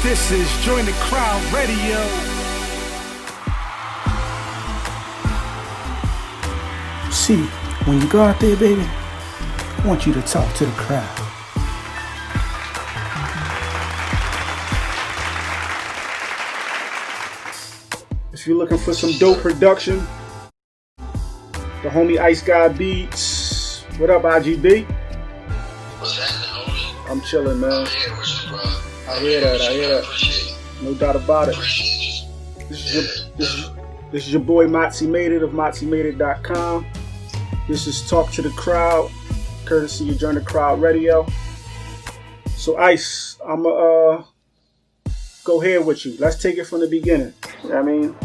This is JoinDaCrowd Radio. See, when you go out there, baby, I want you to talk to the crowd. If you're looking for some dope production, the homie Ice Gawd Beatz. What up, IGB? What's happening, homie? I'm chilling, man. I'm here with you, bro. I hear that. Appreciate it. No doubt about it. Appreciate you. This is your boy MotzyMadeIt of MotzyMadeIt.com. This is Talk to the Crowd, courtesy of JoinDaCrowd Radio. So Ice, I'ma go ahead with you. Let's take it from the beginning. You know what I mean?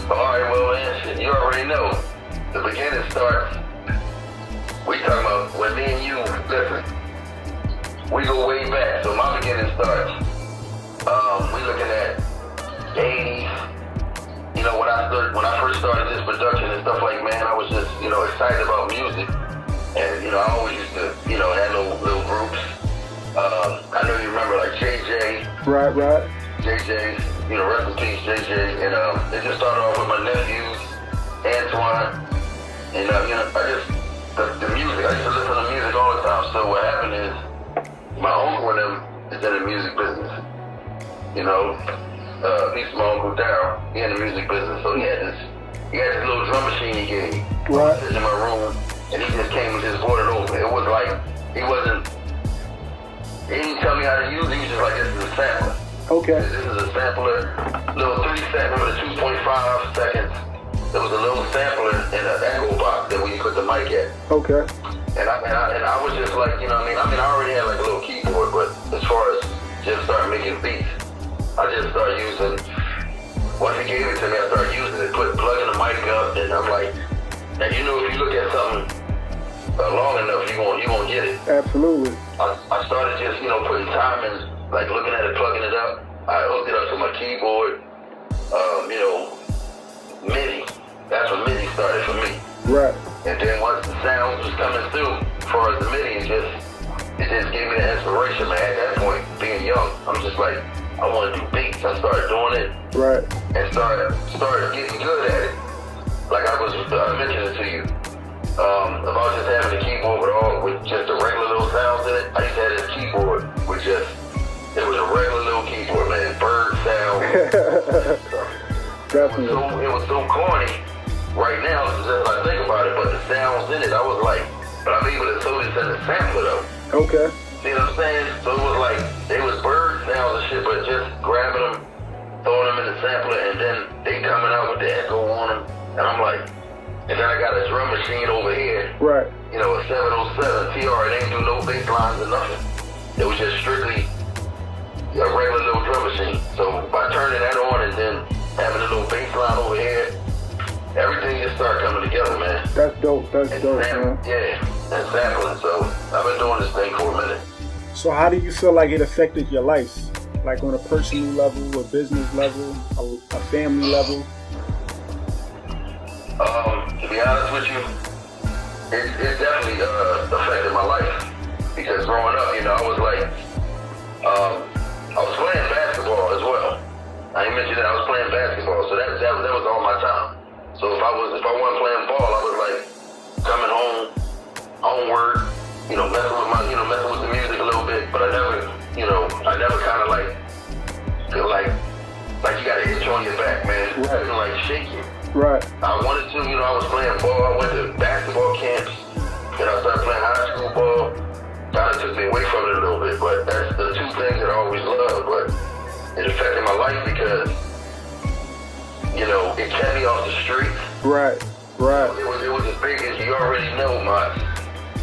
Alright, well, man, you already know. The beginning starts. We talking about when me and you, listen, we go way back. So my beginning starts. We looking at the 80s. You know, when I first started this production and stuff like, man, I was just, excited about music. And, I always used to, have little groups. I know you remember like JJ. Right. JJ, rest in peace, JJ. And it just started off with my nephews, Antoine. And, the music, I used to listen to music all the time. So what happened is, my uncle and them is in the music business. He's my uncle Daryl. He in the music business. So he had this little drum machine he gave me. Right. In my room, and he just came and just brought it over. It was like, he didn't tell me how to use it. He was just like, this is a sampler. Okay. This is a sampler, little 3-second, remember the 2.5 seconds. There was a little sampler in an echo box that we put the mic at. Okay. And I was just like, I already had like a little keyboard, but as far as just start making beats, I just started using, once he gave it to me, I started using it, plugging the mic up, and I'm like, and if you look at something long enough, you're gonna get it. Absolutely. I started just, putting time in, like looking at it, plugging it up. I hooked it up to my keyboard, MIDI. That's when MIDI started for me. Right. And then once the sounds was coming through, as far as the MIDI, it just gave me the inspiration, man. At that point, being young, I'm just like, I want to do beats. I started doing it. Right. And started getting good at it. Like I mentioned it to you. About just having a keyboard with just the regular little sounds in it. I used to have this keyboard with it was a regular little keyboard, man. Bird sound. Definitely. It was so corny right now, as I think about it, but the sounds in it, I was like, but I'm able to throw this in the sampler though. Okay. See what I'm saying? So it was like, they was bird sounds and shit, but just grabbing them, throwing them in the sampler, and then they coming out with the echo on them, and I'm like, and then I got a drum machine over here. Right. A 707 TR, it ain't do no bass lines or nothing. It was just strictly a regular little drum machine. So by turning that on and then having a little bass line over here, everything just started coming together, man. That's dope, man. Yeah, and sampling. So I've been doing this thing for a minute. So how do you feel like it affected your life? Like on a personal level, a business level, a family level? To be honest with you, it definitely affected my life. Because growing up, I was like, I was playing basketball as well. I didn't mention that I was playing basketball, so that was all my time. So if I wasn't playing ball, I was like coming home, homework, messing with the music a little bit, but I never kind of like feel like you got an itch on your back, man. Right. Like shaking. Right. I wanted to, I was playing ball. I went to basketball camps, and I started playing high school ball. Kind of took me away from it a little bit, but that's the two things that I always loved. But it affected my life because, it kept me off the streets. Right. It was as big as you already know,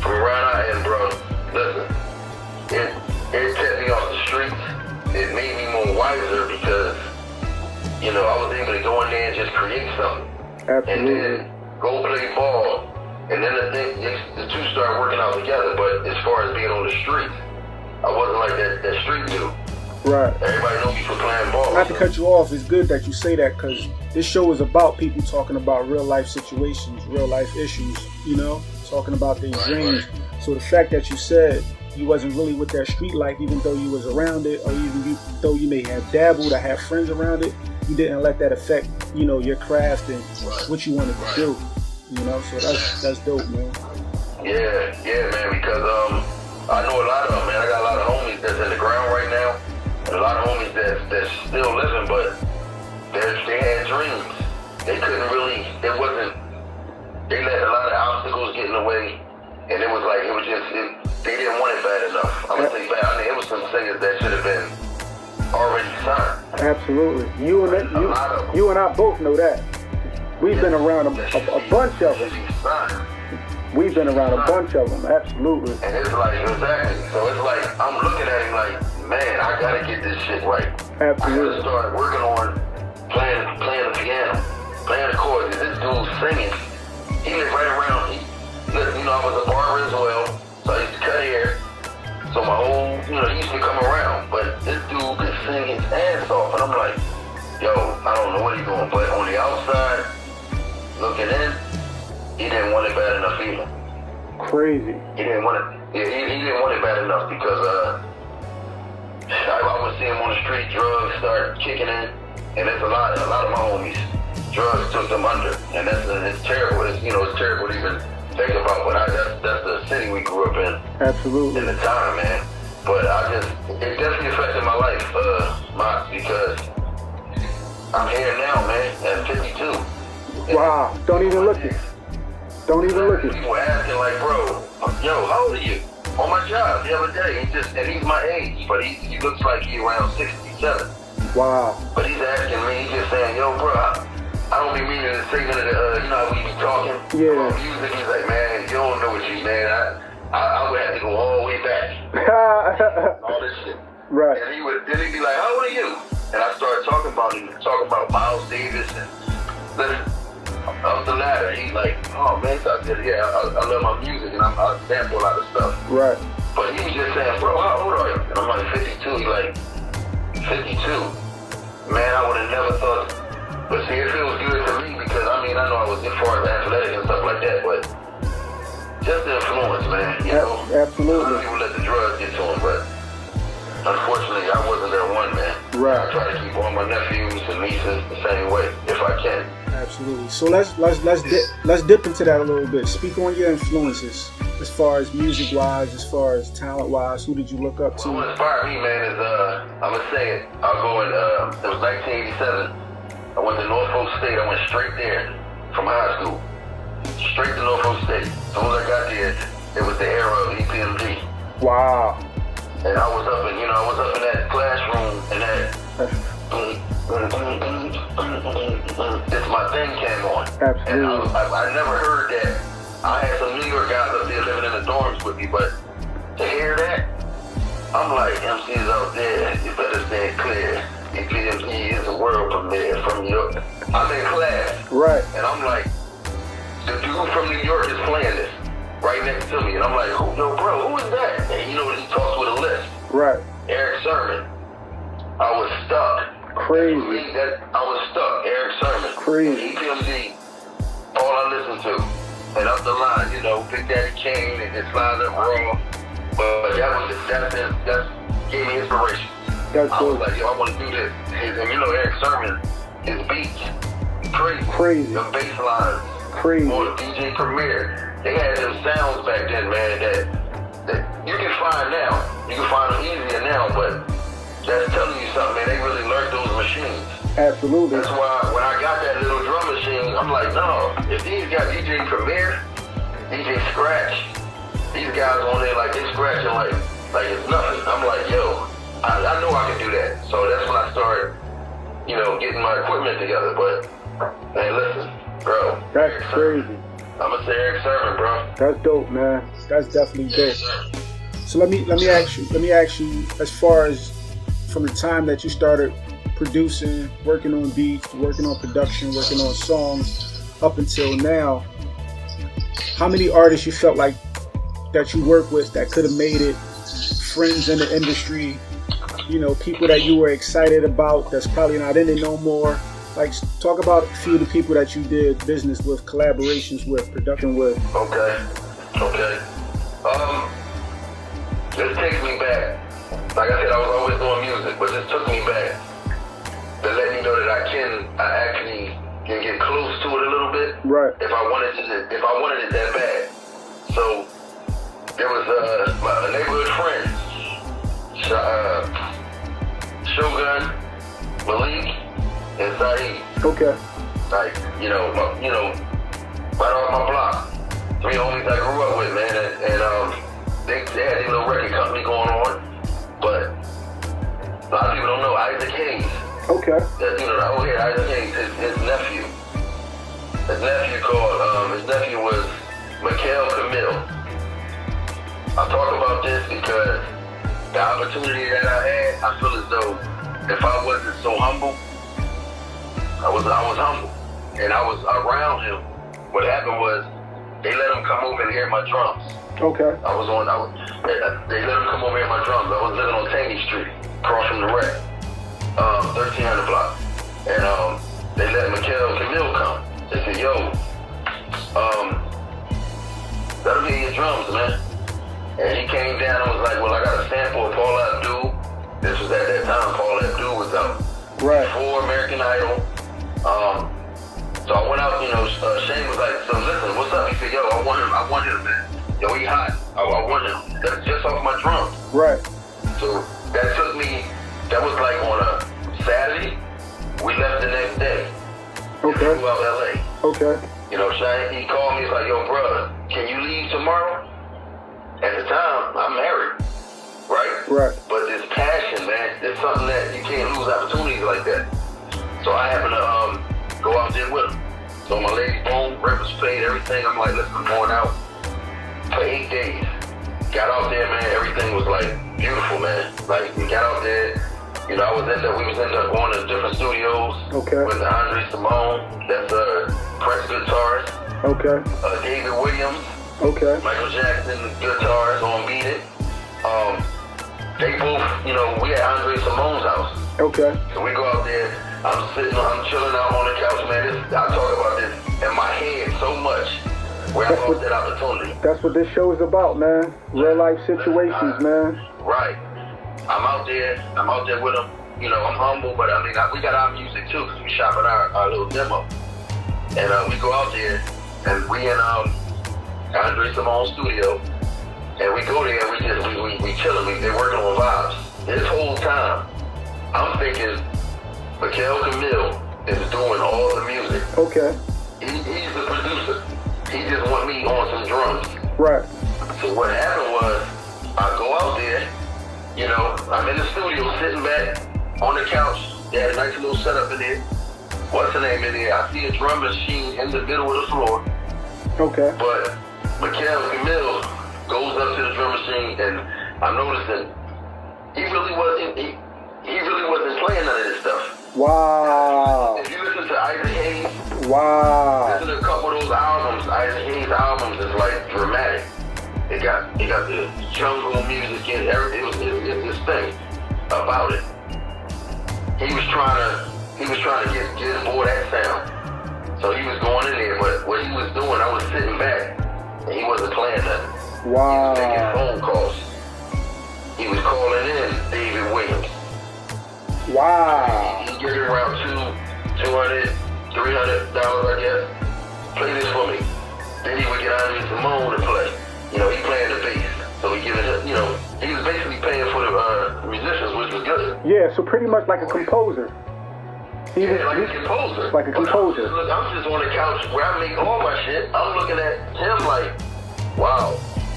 from around I am, bro. Listen, it kept me off the streets. It made me more wiser because, I was able to go in there and just create something. Absolutely. And then go play ball. And then the two started working out together. But as far as being on the street, I wasn't like that street dude. Right. Everybody knows me for playing ball. Not to cut you off, it's good that you say that because this show is about people talking about real life situations, real life issues, talking about their dreams. So the fact that you said, you wasn't really with that street life, even though you was around it, or even though you may have dabbled or have friends around it, you didn't let that affect, you know, your craft and what you wanted to do. You know, so that's dope, man. Yeah, man, because I know a lot of them, man. I got a lot of homies that's in the ground right now, and a lot of homies that's still living, but they had dreams. They couldn't really, they let a lot of obstacles get in the way, and it was like, they didn't want it bad enough. I'm gonna say bad. I mean, it was some singers that should have been already signed. Absolutely. You and I both know that. We've been around a bunch of them. We've been around a bunch of them, absolutely. And it's like, exactly. So it's like, I'm looking at him like, man, I gotta get this shit right. Absolutely. I gotta start working on playing the piano, playing the chords. This dude's singing. He lived right around. You know, I was a barber as well, so I used to cut hair. So my whole, you know, he used to come around. But this dude could sing his ass off. And I'm like, yo, I don't know what he's doing. But on the outside, looking in, he didn't want it bad enough either. Crazy. He didn't want it. Yeah, he didn't want it bad enough because I would see him on the street, drugs start kicking in, and there's a lot of my homies, drugs took them under, and it's terrible. It's terrible to even think about. But that's the city we grew up in. Absolutely. In the time, man. But it definitely affected my life, because I'm here now, man, at 52. Wow, don't even look it. Don't even look it. People asking like, bro, yo, how old are you? On my job the other day, he's my age, but he looks like he's around 67. Wow. But he's asking me, he's just saying, yo, bro, I don't be meaning to say none of the, you know how we be talking about music. He's like, man, you don't know what you, man. I would have to go all the way back. All this shit. Right. And then he'd be like, how old are you? And I started talking about Miles Davis and listen. Up the ladder, he's like, oh man, so I said, yeah, I love my music and I sample a lot of stuff. Right. But he was just saying, bro, how old are you? And I'm like, 52. He's like, 52? Man, I would have never thought. But see, it feels good to me because, I mean, I know I was as far as athletic and stuff like that, but just the influence, man, you know? Absolutely. Some people let the drugs get to them, but unfortunately, I wasn't their one, man. Right. I try to keep all my nephews and nieces the same way, if I can. Absolutely. So let's dip into that a little bit. Speak on your influences as far as music wise, as far as talent wise. Who did you look up to? What inspired me, man, is I'm gonna say it. I'll go in. It was 1987. I went to Norfolk State. I went straight there from high school, straight to Norfolk State. As soon as I got there, it was the era of EMPD. Wow. And I was up in that classroom, and that. It's my thing came on. Absolutely. And I never heard that. I had some New York guys up there living in the dorms with me, but to hear that, I'm like, MCs out there, you better stay clear. EMPD is a world premiere from New York. I'm in class. Right. And I'm like, the dude from New York is playing this right next to me. And I'm like, yo, bro, who is that? And you know, he talks with a list. Right. Eric Sermon. I was stuck. Crazy. I was stuck. Eric Sermon. Crazy. EMPD. All I listened to. And up the line, you know, Big Daddy Kane and just lined up raw. But that gave me inspiration. That's I was cool. like, yo, I want to do this. And you know, Eric Sermon, his beats, crazy. The bass lines. Crazy. On DJ Premier. They had them sounds back then, man, that you can find now. You can find them easier now, but that's telling you something, man. They really learned those machines. Absolutely. That's why when I got that little drum machine, I'm like, no, if these got DJ Premier, DJ Scratch, these guys on there like they scratching like it's nothing. I'm like, yo, I know I can do that. So that's when I started, you know, getting my equipment together. But man, listen, bro. That's crazy. I'm gonna say Eric Sermon, bro. That's dope, man. That's definitely dope. So let me ask you, as far as from the time that you started producing, working on beats, working on production, working on songs, up until now, how many artists you felt like that you work with that could have made it, friends in the industry, you know, people that you were excited about that's probably not in it no more? Like, talk about a few of the people that you did business with, collaborations with, production with. Okay. this takes me back. Like I said, I was always doing music, but this took me back to let me know that I actually can get close to it a little bit. Right. If I wanted it that bad. So there was my neighborhood friend, Shogun, Malik, and Saeed. Okay. Like, right off my block. 3 homies I grew up with, man, and they had a little record company going on, but a lot of people don't know Issac Hayes. Okay. The old head Issac Hayes, his nephew. His nephew was Mikhail Camille. I talk about this because the opportunity that I had, I feel as though if I wasn't so humble, I was humble, and I was around him. What happened was they let him come over and hear my drums. Okay. They let him come over and hear my drums. I was living on Taney Street, across from the wreck, 1300 block, and they let Mikhail Camille come. They said, "Yo, let him hear your drums, man." And he came down and was like, "Well, I got a sample of Paula Abdul." This was at that time. Paula Abdul was out. Right. Before American Idol. So I went out, Shane was like, "So listen, what's up?" He said, "Yo, I want him, man. Yo, he hot. I want him." That's just off my drums. Right. So that was like on a Saturday. We left the next day. Okay. Flew out LA. Okay. Shane, he called me, he's like, "Yo, brother, can you leave tomorrow?" At the time, I'm married, right? Right. But this passion, man, it's something that you can't lose opportunities like that. So I happened to go out there with him. So my lady, boom, rent was paid, everything. I'm like, listen, I'm going out for 8 days. Got out there, man, everything was like beautiful, man. Like, we got out there, we was end up going to different studios. Okay. With Andre Simone, that's Prince guitarist. Okay. David Williams. Okay. Michael Jackson guitars on Beat It. They both, we at Andre Simone's house. Okay. So we go out there, I'm chilling out on the couch, man. I talk about this in my head so much where I lost that opportunity. That's what this show is about, man. Real life situations, man. Right. I'm out there with them. I'm humble, but I mean, we got our music too, because we shot with our little demo. And we go out there, and we in Andre Simone's studio, and we go there, and we chilling, they're working on vibes. This whole time, I'm thinking Mikhail Camille is doing all the music. Okay. He's the producer. He just want me on some drums. Right. So what happened was, I go out there, I'm in the studio sitting back on the couch. They had a nice little setup in there. What's the name in there? I see a drum machine in the middle of the floor. Okay. But Mikhail Camille goes up to the drum machine, and I'm noticing he really wasn't playing none of this stuff. Wow. If you listen to Issac Hayes, wow. listen to a couple of those albums. Issac Hayes albums is like dramatic. It got the jungle music and everything. It was this thing about it. He was trying to get aboard that sound. So he was going in there, but what he was doing, I was sitting back, and he wasn't playing nothing. Wow. He was making phone calls. He was calling in David Williams. Wow. He gave him around $200, $300, I guess. Play this for me. Then he would get Andre Simone to play. He playing the bass. So he giving it, he was basically paying for the musicians, which was good. Yeah, so pretty much like a composer. Like a composer. Like a composer. I'm just on the couch where I make all my shit. I'm looking at him like, wow.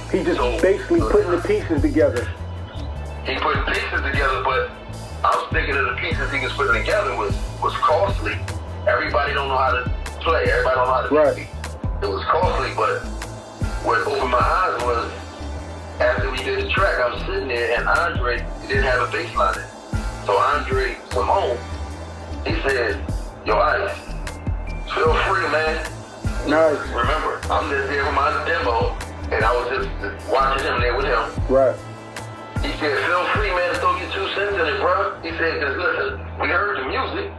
He just basically putting the pieces together. He put pieces together, but I was thinking of the pieces he was putting together was costly. Everybody don't know how to play. Everybody don't know how to play. It was costly, but what opened my eyes was after we did the track, I'm sitting there and Andre didn't have a bass line in. So Andre Simone, he said, "Yo, Ice, feel free, man." Nice. Remember, I'm just there with my demo, and I was just watching him there with him. Right. He said, "Feel free, man, to throw your 2 cents in it, bro." He said, "Cause listen, we heard the music,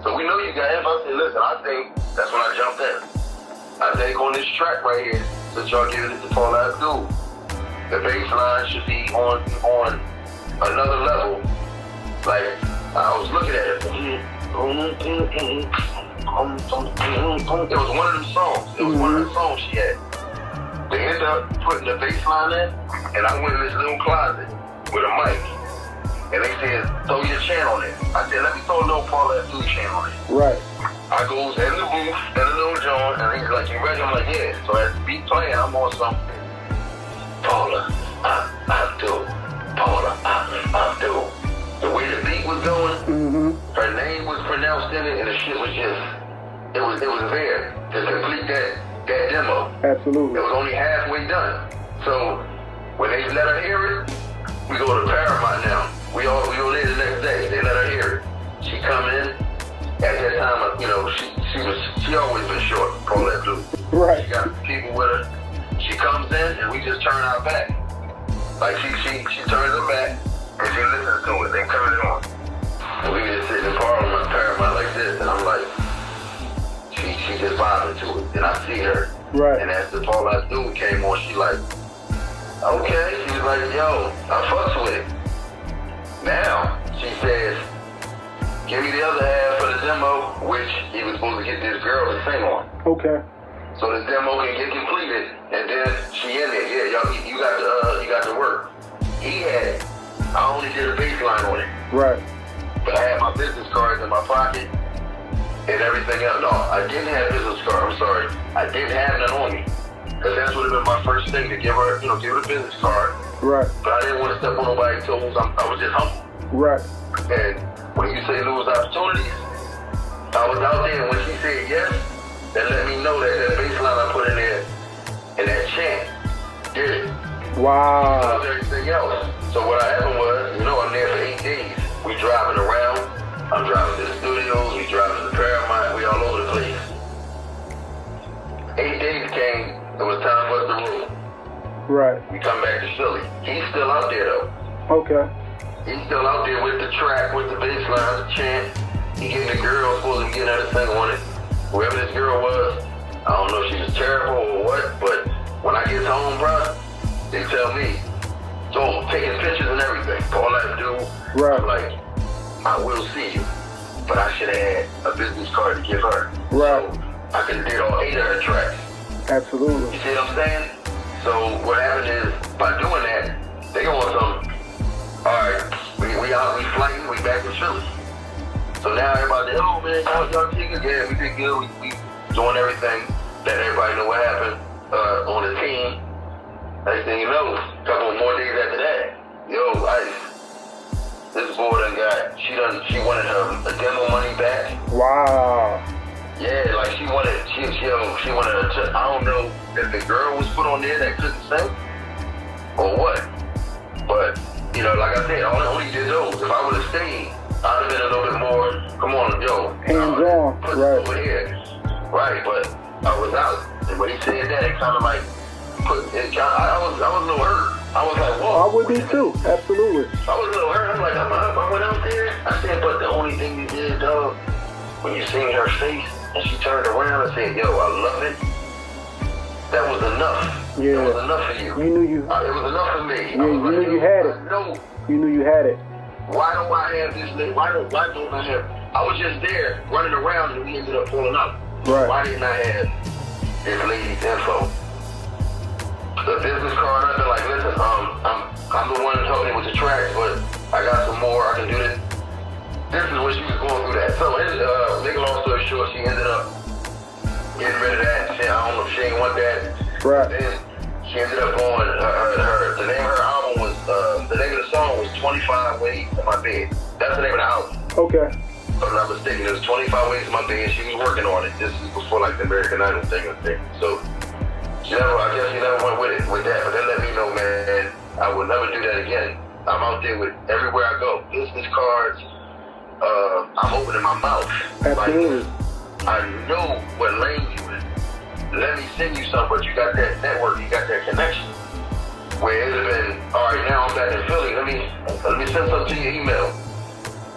so we know you got him." I said, "Listen, I think," that's when I jumped in. I think on this track right here, since y'all giving it to Paula Abdul, the bass line should be on another level. Like, I was looking at it. It was one of them songs. It was one of the songs she had. They ended up putting the bass line in, and I went in this little closet with a mic. And they said, throw your chant on it. I said, let me throw a little Paula Abdul chant on it. Right. I goes in the booth, in the little joint, and he's like, you ready? I'm like, yeah. So as the beat playing, I'm on something. Paula Abdul. Paula Abdul. The way the beat was going, her name was pronounced in it, and the shit was just, it was there to complete that demo. Absolutely. It was only halfway done. So when they let her hear it, we go to Paramount now. We go there the next day. They let her hear it. She come in. At that time, you know, she always been short, Paula Abdul. Right. She got people with her. She comes in and we just turn our back. Like she turns her back and she listens to it. They turn it on. And we just sitting in Paramount like this, and I'm like, she just vibing to it. And I see her. Right. And as the Paula Abdul came on, she like, okay. She was like, yo, I fucks with it. Now, she says, give me the other half of the demo, which he was supposed to get this girl to sing on. Okay. So the demo can get completed, and then she in there. Yeah, y'all, you got to work. He had, I only did a bass line on it. Right. But I had my business cards in my pocket and everything else. No, I didn't have business card. I'm sorry. I didn't have none on me. Because that's would have been my first thing, to give her the business card. Right. But I didn't want to step on nobody's toes. I was just humble. Right. And when you say lose opportunities, I was out there, and when she said yes, that let me know that bass line I put in there and that chant did it. Wow. Everything else. So what happened was, I'm there for 8 days. We driving around. I'm driving to the studios. We driving to the Paramount. We all over the place. 8 days came. It was time for us to move. Right. We come back to Philly. He's still out there though. Okay. He's still out there with the track, with the bass line, the chant. He getting the girl, supposed to be getting her to sing on it. Whoever this girl was, I don't know if she was terrible or what, but when I get home, bro, they tell me, so taking pictures and everything. All I do, right. I'm like, I will see you, but I should have had a business card to give her. Right. So I could have did all 8 of her tracks. Absolutely. You see what I'm saying? So what happened is, by doing that, they go on some, all right, we out, we flighting, we back in Philly. So now everybody, oh man, y'all take it, yeah, we did good, we doing everything, let everybody know what happened on the team. Next thing you know, a couple more days after that, yo, Ice, this boy she wanted her demo money back. Wow. Yeah, like she wanted her to, I don't know if the girl was put on there that couldn't sing or what, but like I said, I only did those. If I would have stayed, I'd have been a little bit more, come on, yo. Hands on, put right. Over here. Right, but I was out. And when he said that, it kind of like I was a little hurt. I was like, whoa. I would be too, absolutely. I was a little hurt. I'm like, I went out there. I said, but the only thing you did, dog, when you seen her face and she turned around and said, yo, I love it. That was enough. Yeah. It was enough for you. You knew you. It was enough for me. Yeah, you knew you had it. No. You knew you had it. Why don't I have this? Why don't I have? I was just there running around and we ended up pulling up. Right. Why didn't I have this lady's info? The business card. I've been like, listen, I'm the one helping with the tracks, but I got some more. I can do this. This is when she was going through that. So, make a long story short, she ended up getting rid of that. I don't know if she didn't want that. Right. Then she ended up on the name of her album was, the name of the song was 25 Ways to My Bed. That's the name of the album. Okay. If I'm not mistaken, it was 25 Ways to My Bed. She was working on it. This is before like the American Idol thing. So I guess she never went with that. But they let me know, man, I will never do that again. I'm out there with everywhere I go. Business cards. I'm opening my mouth. Absolutely. Like, I know what lane you in. Let me send you something, but you got that network, you got that connection. Where it would have been, all right, now I'm back in Philly. Let me send something to your email.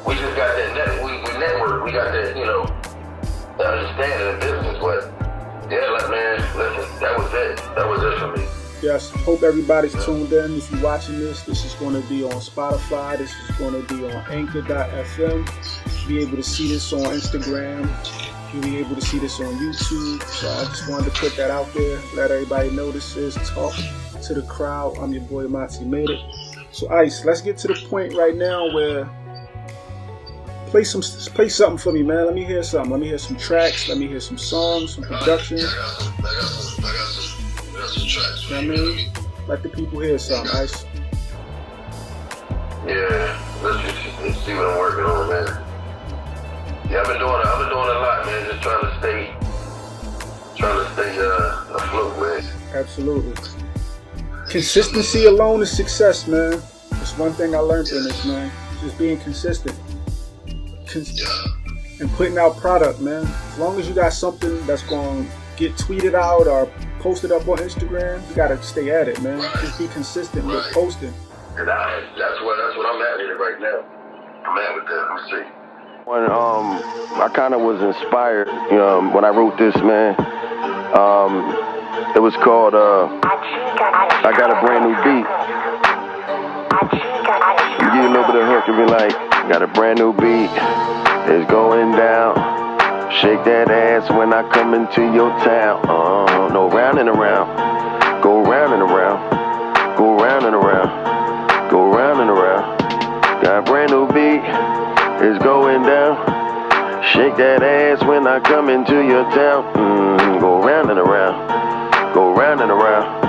We just got that we network. We got that, the understanding of business. But yeah, man, listen, that was it. That was it for me. Yes, hope everybody's tuned in. If you're watching this is going to be on Spotify. This is going to be on Anchor.fm. You'll be able to see this on Instagram. You'll be able to see this on YouTube. So I just wanted to put that out there. Let everybody know this is Talk to the Crowd. I'm your boy, MotzyMadeIt. So, Ice, let's get to the point right now where play something for me, man. Let me hear something. Let me hear some tracks. Let me hear some songs, some production. I got some tracks. You know what I mean? Let the people hear something, Ice. Yeah, let's see what I'm working on, man. Yeah, I've been doing a lot, man. Just trying to stay afloat, man. Absolutely. Consistency alone is success, man. That's one thing I learned in this, man. Just being consistent. And putting out product, man. As long as you got something that's going to get tweeted out or posted up on Instagram, you got to stay at it, man. Right. Just be consistent with posting. And that's what I'm at with it right now. I'm at with that. Let's see. When I kind of was inspired, when I wrote this, man. It was called I Got a Brand New Beat. You get a little bit of hook and be like, got a brand new beat, it's going down. Shake that ass when I come into your town. No round and around, go round and around, go round and around, go round and around. Got a brand new beat, it's going down. Shake that ass when I come into your town. Go round and around, go round and around,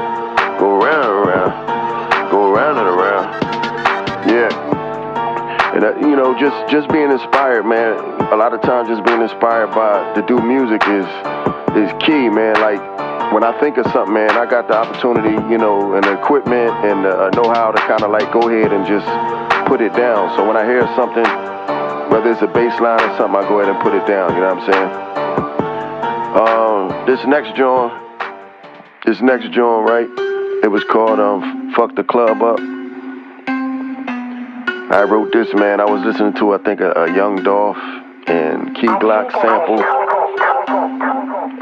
go round and around, go round and around. Yeah. And just being inspired, man. A lot of times, just being inspired to do music is key, man. Like when I think of something, man, I got the opportunity, and the equipment and the know-how to kind of like go ahead and just put it down. So when I hear something, whether it's a bass line or something, I go ahead and put it down. You know what I'm saying? This next joint, right? It was called "Fuck the Club Up." I wrote this, man. I was listening to, I think, a Young Dolph and Key Glock sample.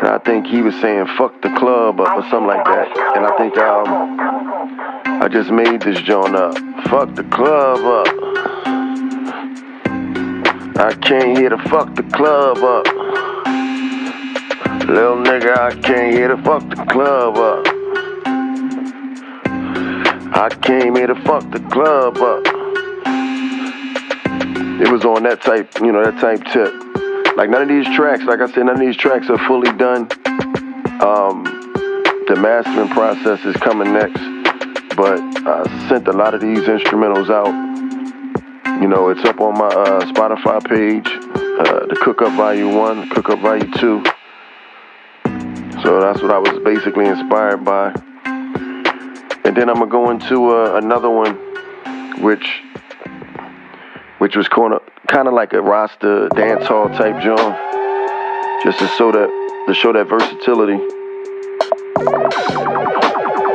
And I think he was saying, fuck the club up or something like that. And I think I just made this joint up. Fuck the club up. I came here to fuck the club up. Little nigga, I came here to fuck the club up. I came here to fuck the club up. It was on that type, that type tip. Like none of these tracks, like I said, none of these tracks are fully done. The mastering process is coming next. But I sent a lot of these instrumentals out. It's up on my Spotify page. The Cook Up Volume 1, Cook Up Volume 2. So that's what I was basically inspired by. And then I'm going to go into another one, which was kind of like a Rasta dance hall type joint, just to show that versatility.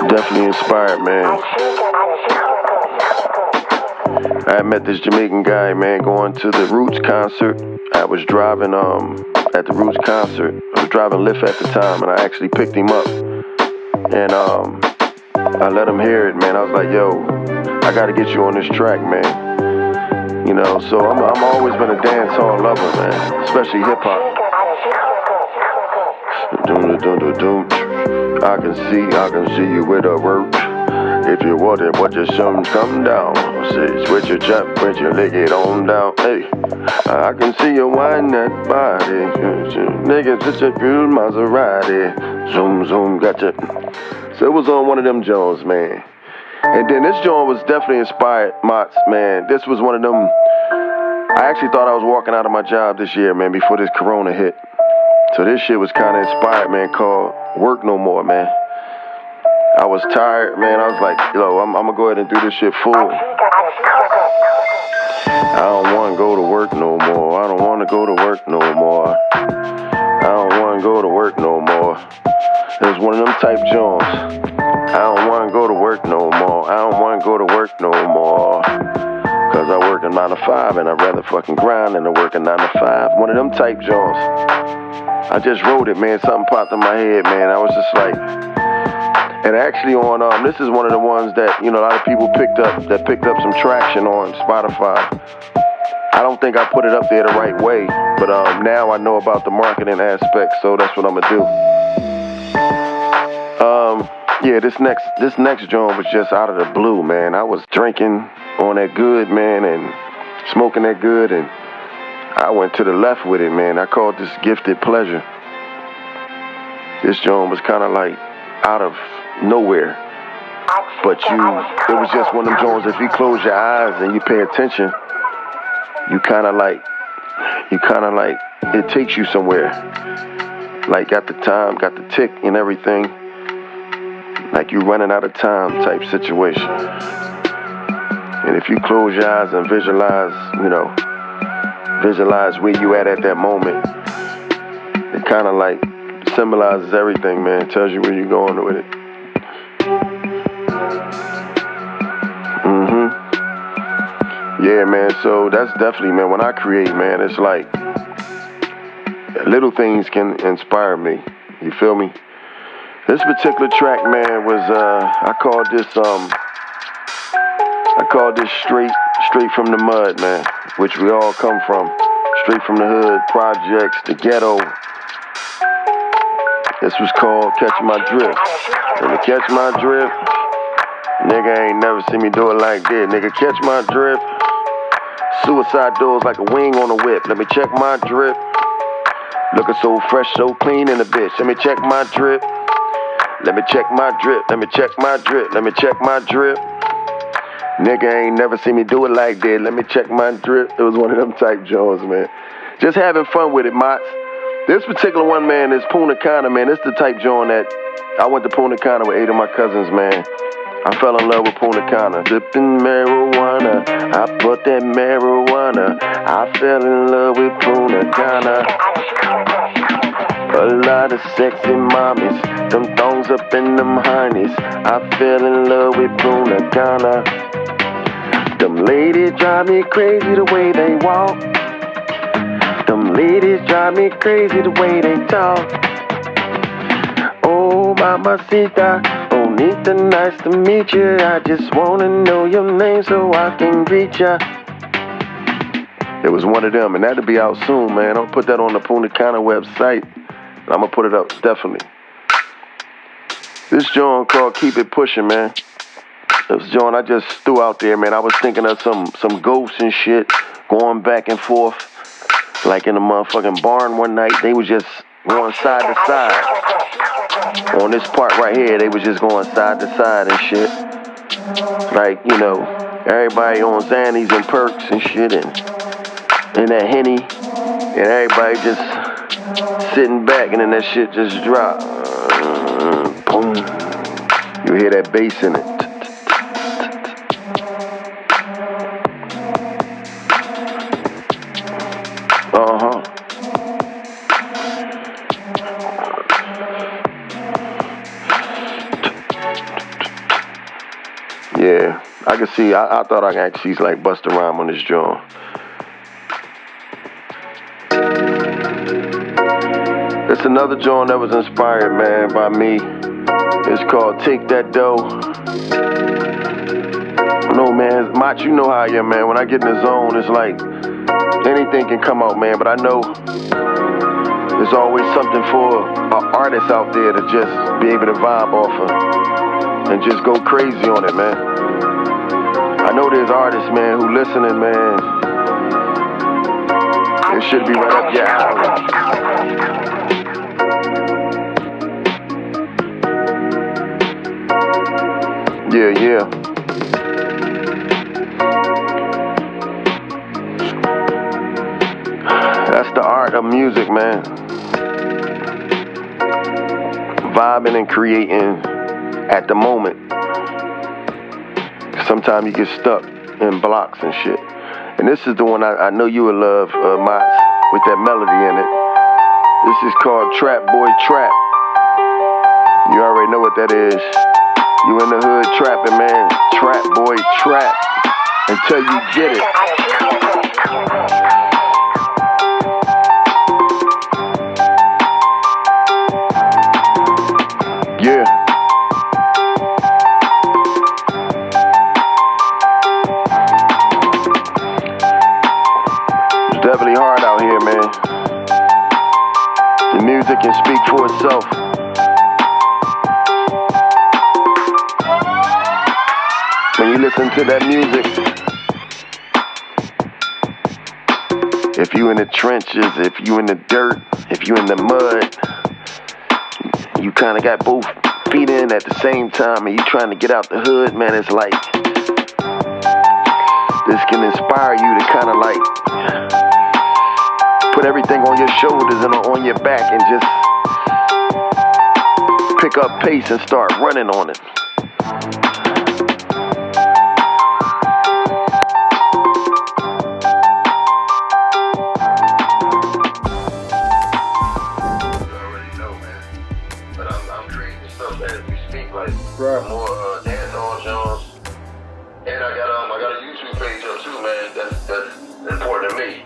Definitely inspired, man. I met this Jamaican guy, man, going to the Roots concert. I was driving at the Roots concert. I was driving Lyft at the time, and I actually picked him up. And I let him hear it, man. I was like, yo, I got to get you on this track, man. So I'm always been a dance hall lover, man, especially hip hop. I can see you with a roach. If you want it, watch your son come down. Say, switch your jump, put your leg it on down. Hey, I can see you wind that body. Nigga, just a good Maserati. Zoom, zoom, gotcha. So it was on one of them Jones, man. And then this joint was definitely inspired, Motz, man. This was one of them. I actually thought I was walking out of my job this year, man, before this corona hit. So this shit was kind of inspired, man, called Work No More, man. I was tired, man. I was like, yo, I'm going to go ahead and do this shit full. I don't want to go to work no more. I don't want to go to work no more. I don't want to go to work no more. It was one of them type joints. I don't want to go to work no more. I don't want to go to work no more. Cause I work a 9 to 5 and I'd rather fucking grind than to work a 9 to 5. One of them type joints. I just wrote it, man. Something popped in my head, man. I was just like, And actually on, this is one of the ones that, you know, a lot of people picked up some traction on Spotify. I don't think I put it up there the right way, but now I know about the marketing aspect, so that's what I'm gonna do. Yeah, this next joint was just out of the blue, man. I was drinking on that good, man, and smoking that good, and I went to the left with it, man. I called this Gifted Pleasure. This joint was kind of like out of nowhere, but it was just one of them joints. If you close your eyes and you pay attention, you kind of like, it takes you somewhere. Like got the time, got the tick and everything. Like you running out of time type situation. And if you close your eyes and visualize where you at that moment, it kind of like symbolizes everything, man. It tells you where you're going with it. Yeah, man, so that's definitely, man, when I create, man, it's like little things can inspire me. You feel me? This particular track, man, was I called this straight from the mud, man, which we all come from. Straight from the hood, projects, the ghetto. This was called Catch My Drift. Let me catch my drift. Nigga ain't never seen me do it like this. Nigga, catch my drift. Suicide doors like a wing on a whip. Let me check my drip. Looking so fresh, so clean in the bitch. Let me check my drip. Let me check my drip. Let me check my drip. Let me check my drip. Nigga ain't never seen me do it like this. Let me check my drip. It was one of them type Jones, man. Just having fun with it, Motz. This particular one, man, is Punta Cana, man. It's the type joint that I went to Punta Cana with 8 of my cousins, man. I fell in love with Punta Cana. Dipping marijuana. I put that marijuana. I fell in love with Punta Cana. A lot of sexy mommies. Them thongs up in them heinies. I fell in love with Punta Cana. Them ladies drive me crazy the way they walk. Them ladies drive me crazy the way they talk. Oh, mamacita, bonita, nice to meet you. I just wanna know your name so I can reach ya. It was one of them, and that'll be out soon, man. I'll put that on the Punta Cana website. I'm gonna put it up, definitely. This joint called Keep It Pushing, man. This joint I just threw out there, man. I was thinking of some ghosts and shit going back and forth. Like in a motherfucking barn one night, they was just going side to side. On this part right here, they was just going side to side and shit. Like, you know, everybody on Xannies and perks and shit and that Henny. And everybody just sitting back and then that shit just drop. Boom. You hear that bass in it. Yeah, I can see, I thought I could actually like bust a rhyme on this joint. It's another joint that was inspired, man, by me. It's called Take That Dough. No, man, Motz, you know how I am, man. When I get in the zone, it's like anything can come out, man. But I know there's always something for an artist out there to just be able to vibe off of and just go crazy on it, man. I know there's artists, man, who listening, man. It should be right up your alley. Yeah. That's the art of music, man. Vibing and creating at the moment. Sometimes you get stuck in blocks and shit. And this is the one I know you would love, Motz, with that melody in it. This is called Trap Boy Trap. You already know what that is. You in the hood trapping, man. Trap Boy Trap. Until you get it. Yeah. definitely hard out here, man. The music can speak for itself. When you listen to that music, if you in the trenches, if you in the dirt, if you in the mud, you kind of got both feet in at the same time and you trying to get out the hood, man, it's like, this can inspire you to kind of like put everything on your shoulders and on your back and just pick up pace and start running on it. Right. More dancehall genres, and I got a YouTube page up too, man. That's important to me.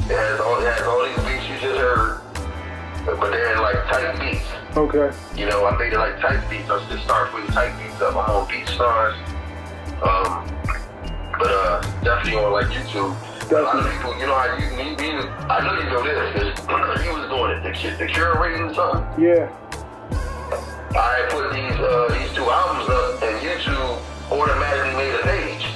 It has all these beats you just heard, but they're in like tight beats. Okay. You know, I made it like tight beats. I just start putting tight beats up. I'm on BeatStars, but definitely on like YouTube. Definitely. A lot of people, you know how you I know you know this because he was doing it. The curating something. Yeah. I put these two albums up, and YouTube automatically made a page,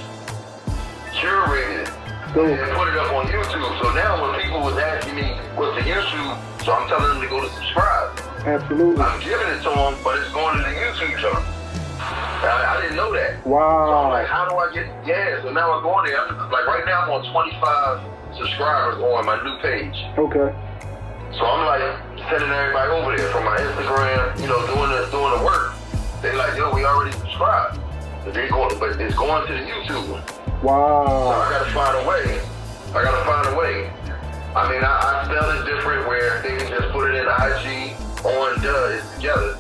curated it, and put it up on YouTube. So now when people was asking me what's the YouTube, so I'm telling them to go to subscribe. Absolutely. I'm giving it to them, but it's going to the YouTube channel. I didn't know that. Wow. So I'm like, how do I get? Yeah. So now I'm going there. Like right now, I'm on 25 subscribers on my new page. Okay. So I'm like sending everybody over there from my Instagram, you know, doing the work. They like, yo, we already subscribed. But it's going to the YouTube. Wow. So I gotta find a way. I mean, I spell it different where they can just put it in IG on it's together.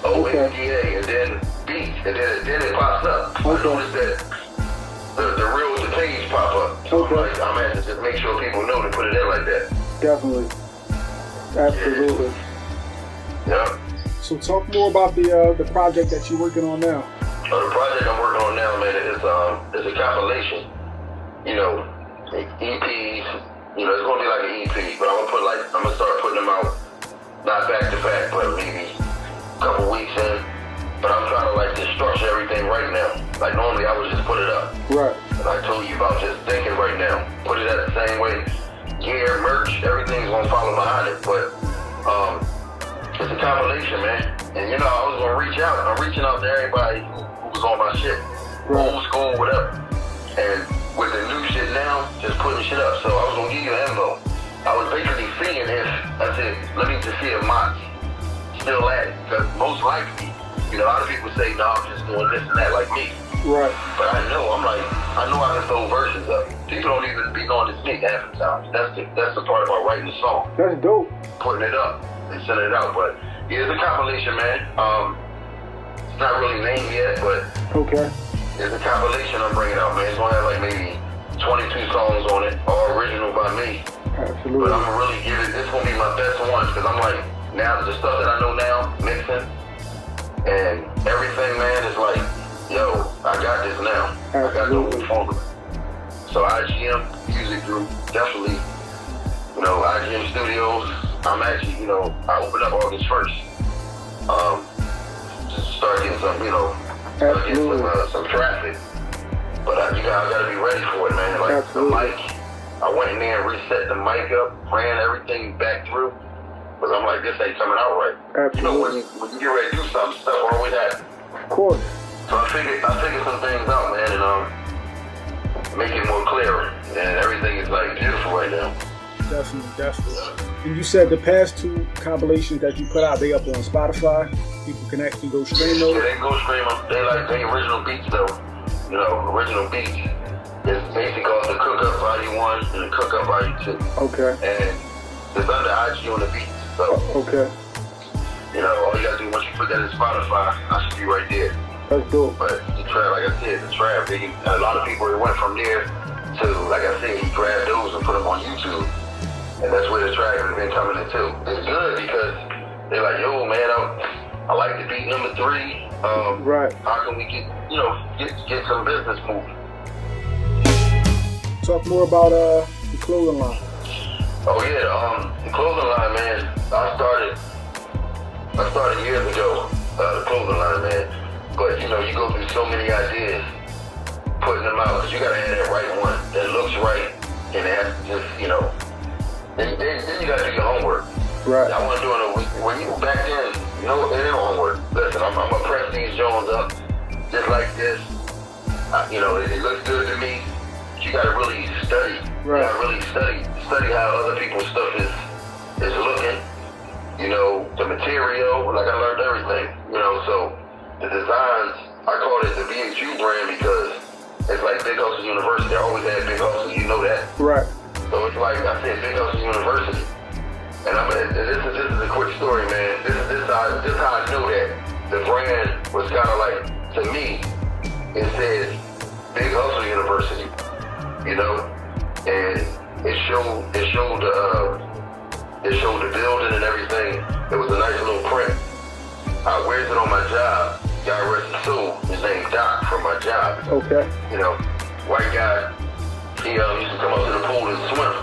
OMDA and then beats and then it pops up. I noticed that the real the page pop up. So I'm at to just make sure people know to put it in like that. Definitely. Absolutely. Yeah. So talk more about the project that you're working on now. The project I'm working on now, man, is a compilation. You know, EPs. You know, it's gonna be like an EP, but I'm gonna start putting them out not back to back, but maybe a couple weeks in. But I'm trying to like just structure everything right now. Like normally I would just put it up. Right. And I told you about just thinking right now. Put it at the same way. Gear, merch, everything's gonna follow behind it, but it's a compilation, man. And you know, I was gonna reach out. I'm reaching out to everybody who was on my shit, old school, whatever. And with the new shit now, just putting shit up. So I was gonna give you an info. I was basically seeing if I said, let me just see if Motz still at it, because most likely, you know, a lot of people say, no, I'm just doing this and that like me. Right. But I know I can throw verses up. People don't even be on this beat half the time. That's the part about writing the song. That's dope. Putting it up and sending it out. But yeah, it's a compilation, man. It's not really named yet, but it's a compilation I'm bringing out, man. It's gonna have like maybe 22 songs on it, all original by me. Absolutely. But I'm gonna really give it. This gonna be my best one because I'm like now the stuff that I know now, mixing and everything, man, is like. Yo, I got this now. I got the formula. So IGM Music Group, definitely, you know, IGM Studios, I'm actually, you know, I opened up August 1st. Just start getting some, you know, some traffic. But you gotta be ready for it, man. Like the mic, I went in there and reset the mic up, ran everything back through. But I'm like, this ain't coming out right. Absolutely. You know, when you get ready to do something, stuff always happens. Of course. So I figured some things out, man, and make it more clear. And everything is like beautiful right now. Definitely. And you said the past two compilations that you put out, they up on Spotify. People can actually go stream those. Yeah, they can go stream them. They like the original beats though. You know, original beats. It's basically called the Cook Up Volume 1 and the Cook Up Volume 2. Okay. And it's under IG on the beats. So you know, all you gotta do once you put that in Spotify, I should be right there. That's dope. But the trap, like I said, the trap, a lot of people went from there to, like I said, he grabbed those and put them on YouTube. And that's where the trap has been coming into. It's good because they're like, yo, man, I like the beat number 3. How can we get some business moving? Talk more about the clothing line. Oh yeah, the clothing line, man. I started years ago, the clothing line, man. But you know, you go through so many ideas, putting them out, because you gotta have that right one that looks right, and it has to just, you know, then you gotta do your homework. Right. I wasn't doing it when you back then. You know, it ain't homework. Listen, I'm gonna press these Jones up just like this. You know, it looks good to me. You gotta really study. Right. You gotta really study how other people's stuff is looking. You know, the material. Like I learned everything. You know, so the designs. I call it the BHU brand because it's like Big Hustle University. I always had Big Hustle. You know that. Right. So it's like I said, Big Hustle University. And this is a quick story, man. This is how I knew that the brand was kind of like, to me, it says Big Hustle University, you know, and it showed the building and everything. It was a nice little print. I wears it on my job. God rest his soul. His name Doc from my job. Okay. You know, white guy. He used to come up to the pool and swim.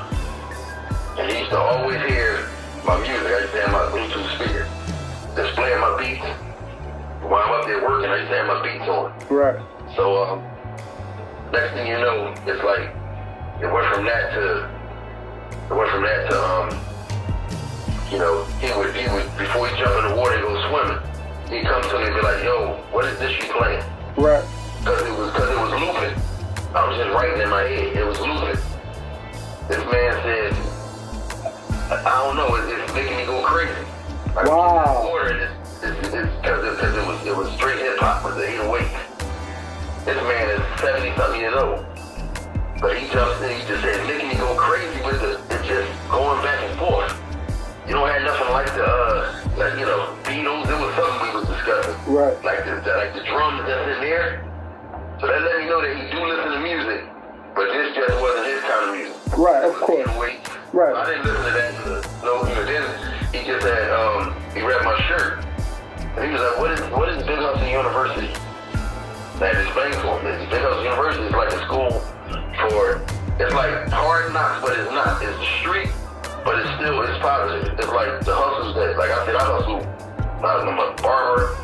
And he used to always hear my music. I used to have my Bluetooth speaker, just playing my beats. While I'm up there working, I used to have my beats on. Right. So next thing you know, it's like it went from that to you know, he would before he jump in the water and go swimming, he'd come to me and be like, "Yo, what is this you playing?" Right. Because it was looping. I was just writing in my head. It was looping. This man said, I don't know, it's making me go crazy. Like, wow. Because it was straight hip hop with the 808. This man is 70-something years old. But he jumps in, he just said, it's making me go crazy with it's just going back and forth. You don't have nothing like like, you know, Beatles. It was something we was discussing. Right. Like the drums that's in there. So that let me know that he do listen to music, but this just wasn't his kind of music. Right, of course. Right. I didn't listen to that. Then he just had, he read my shirt. And he was like, what is Big Hustle University? I had to explain to him. Big Hustle University is like a school for, it's like hard knocks, but it's not. It's the street, but it's positive. It's like the hustles that, like I said, I hustle. I'm a barber.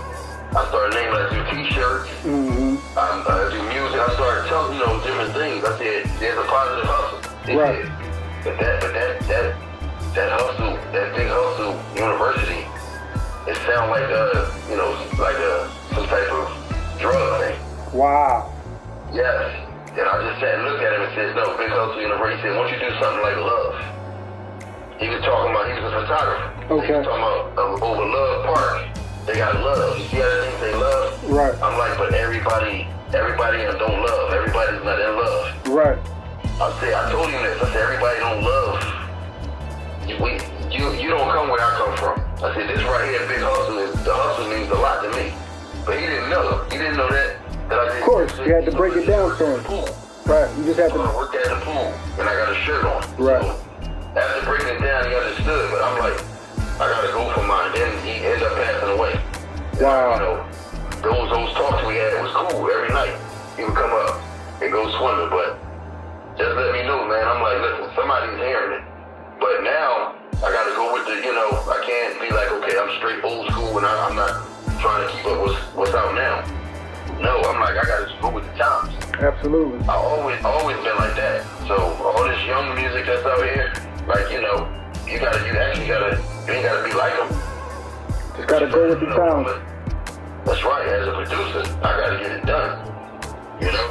I started naming, I do t-shirts. Mm-hmm. I do music. I started telling, you know, different things. I said, there's a positive hustle. Right. But that hustle, that Big Hustle University, it sounds like you know, like some type of drug thing. Wow. Yes. And I just sat and looked at him and said, no, Big Hustle University. He said, why don't you do something like love? He was talking about, he was a photographer. Okay. He was talking about over Love Park. They got love. You see how they say love? Right. I'm like, but everybody don't love. Everybody's not in love. Right. I told him this. I said, everybody don't love. You don't come where I come from. I said, this right here, Big Hustle, the hustle means a lot to me. But he didn't know. He didn't know that I did. Of course, you had to break it down for him. Right. You just had to. I worked at the pool, and I got a shirt on. Right. So after breaking it down, he understood. But I'm like, I gotta go for mine. Then he ended up passing away. Wow. You know, those talks we had was cool every night. He would come up and go swimming, but just let me know, man. I'm like, listen, somebody's hearing it. But now I gotta go with the, you know, I can't be like, okay, I'm straight old school and I'm not trying to keep up what's out now. No, I'm like, I gotta just go with the times. Absolutely. I always been like that. So all this young music that's out here, like, you know, you ain't gotta be like them. Just gotta go with the times. That's right. As a producer, I gotta get it done. You know.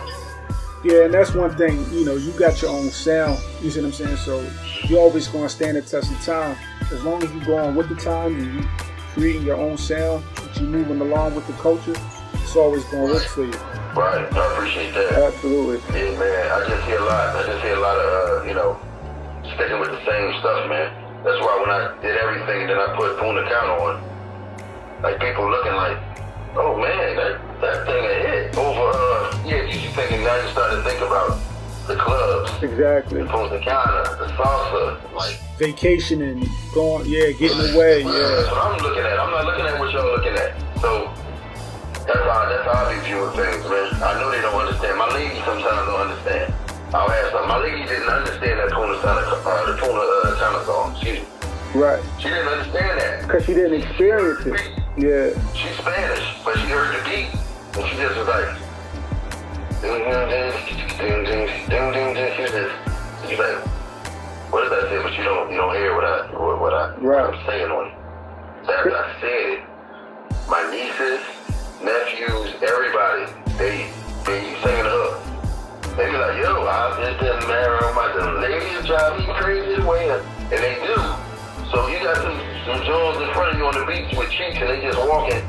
Yeah, and that's one thing. You know, you got your own sound. You see what I'm saying? So you're always gonna stand the test of time. As long as you go on with the times and you creating your own sound, that you moving along with the culture, it's always gonna work for you. Right. I appreciate that. Absolutely. Yeah, man. I just hear a lot of you know, sticking with the same stuff, man. That's why when I did everything that I put Puna Count on, like people looking like, oh man, that thing a hit over. Yeah, you thinking now you start to think about the clubs. Exactly. The Punta Cana, the salsa, like vacationing, going, getting away. Yeah. That's what I'm looking at. I'm not looking at what y'all looking at. So that's how I be viewing things, man. I know they don't understand. My ladies sometimes don't understand. I'll have something. My lady didn't understand that the Tuna China song, excuse me. Right. She didn't understand that. Because she didn't experience it. Yeah. She's Spanish, but she heard the beat, and she just was like, ding, ding, ding, ding, ding, ding, ding. She's like, what does that say? But you don't hear what I'm saying on it. So after I said it, my nieces, nephews, everybody, they singing the hook. They be like, yo, I just didn't marry my ladies drive me crazy way, and they do. So you got some Jones in front of you on the beach with cheeks, and they just walking.